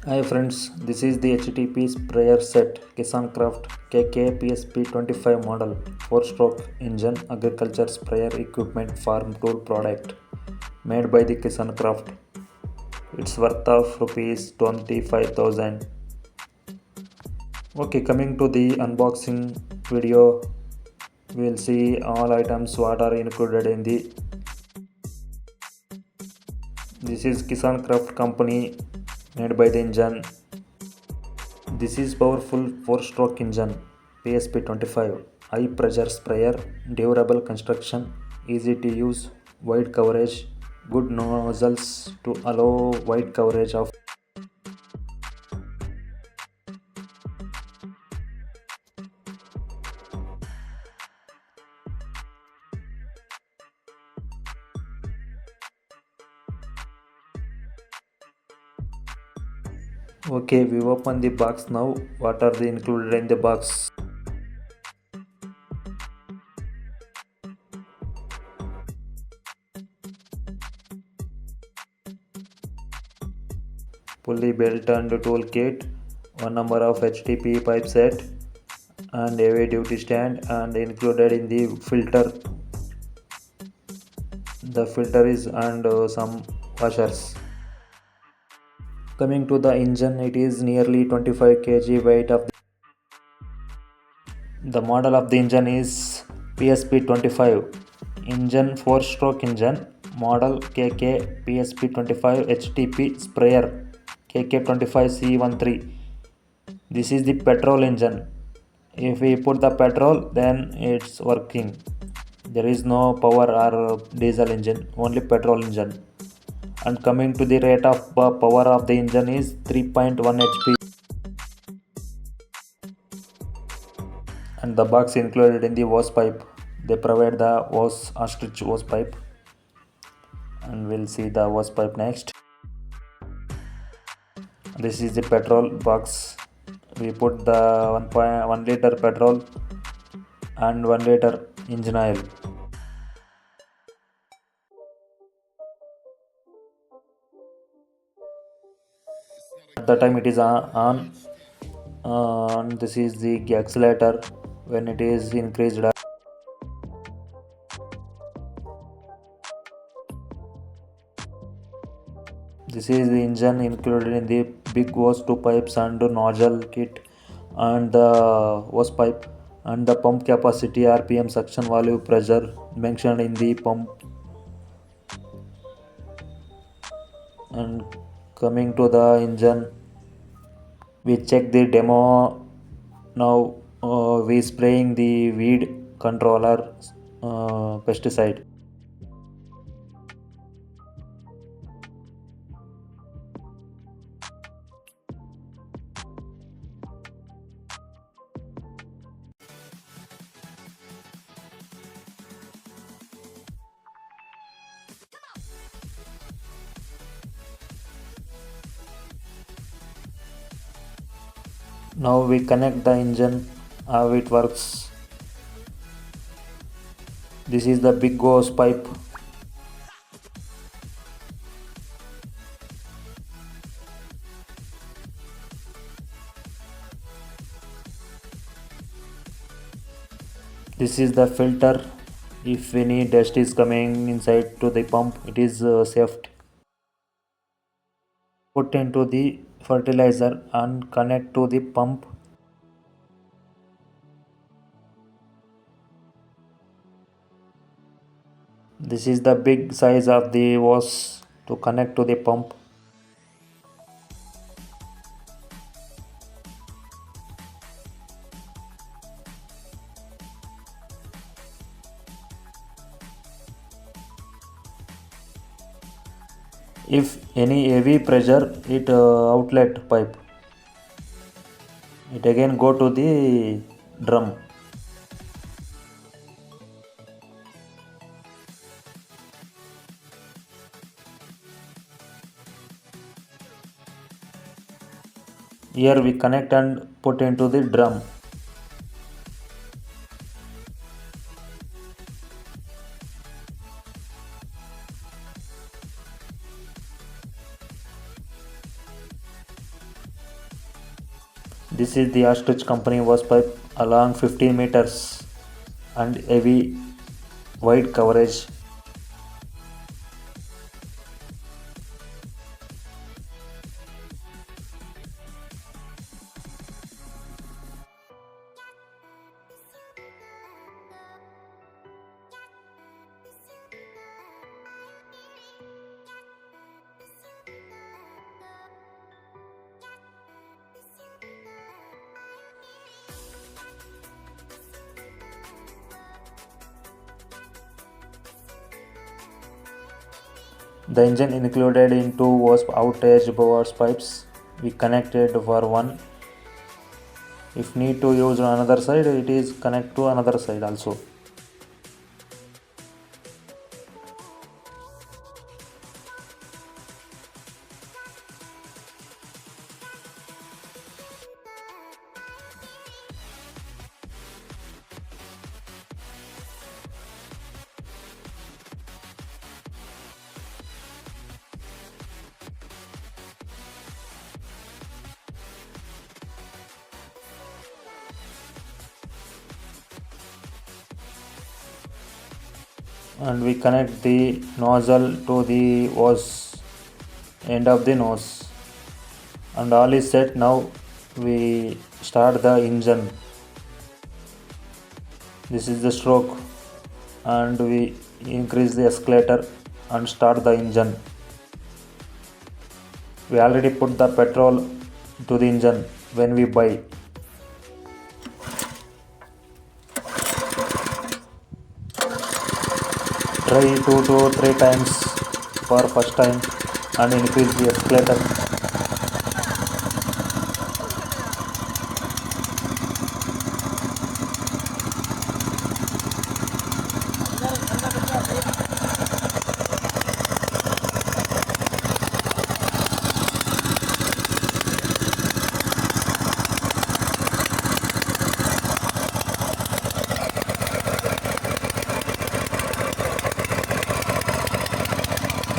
Hi friends, this is the HTP sprayer set KisanCraft KK-PSP-25 model 4-stroke engine agriculture sprayer equipment farm tool product made by the KisanCraft. It's worth of rupees 25,000. Okay, coming to the unboxing video, we'll see all items what are included in the. This is KisanCraft company made by the engine. This is powerful 4-stroke engine PSP-25, high pressure sprayer, durable construction, easy to use, wide coverage, good nozzles to allow wide coverage of. Okay, we open the box now. What are the included in the box? Pulley belt and tool kit, one number of HTP pipe set, and heavy duty stand, and included in the filter. The filter is and some washers. Coming to the engine, it is nearly 25 kg weight of the model of the engine is PSP-25 engine 4-stroke engine model KK-PSP-25 HTP sprayer KK-25C13. This is the petrol engine. If we put the petrol, then it's working. There is no power or diesel engine, only petrol engine. And coming to the rate of power of the engine is 3.1 HP. And the box included in the hose pipe. They provide the hose ostrich hose pipe, and we'll see the hose pipe next. This is the petrol box. We put the 1.1 liter petrol and 1 liter engine oil. At the time it is on, and this is the accelerator when it is increased. This is the engine included in the big hose, two pipes and nozzle kit, and the hose pipe, and the pump capacity, RPM, suction valve, pressure mentioned in the pump. And coming to the engine, we check the demo now. We spraying the weed controller pesticide. Now we connect the engine, how it works. This is the big hose pipe. This is the filter. If any dust is coming inside to the pump, it is safe. Put into the fertilizer and connect to the pump. This is the big size of the hose to connect to the pump. If any heavy pressure, it outlet pipe, it again go to the drum. Here we connect and put into the drum. This is the ostrich company was pipe along 15 meters and heavy wide coverage. The engine included in two was outage bowers pipes. We connected for one. If need to use another side, it is connect to another side also. And we connect the nozzle to the hose end of the nose, and all is set. Now we start the engine. This is the stroke, and we increase the escalator and start the engine. We already put the petrol to the engine when we buy. Try 2 to 3 times for first time and increase the escalator.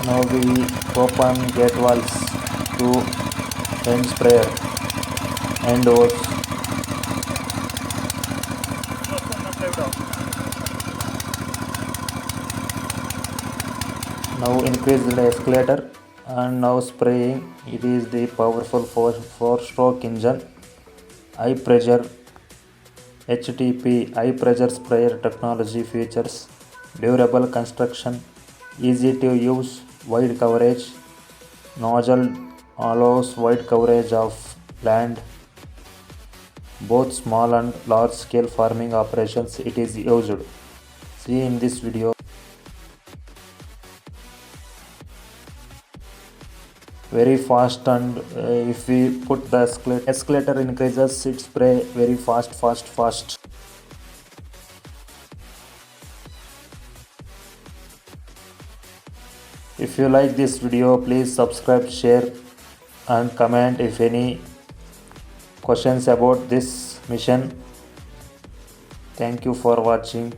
Now we open gate valves to end sprayer and hose. Now increase the escalator and now spraying. It is the powerful four-stroke engine, high pressure HTP high pressure sprayer technology features durable construction, easy to use, wide coverage. Nozzle allows wide coverage of land, both small and large scale farming operations it is used. See in this video. Very fast, and if we put the escalator increases, it spray very fast. If you like this video, please subscribe, share and comment if any questions about this mission. Thank you for watching.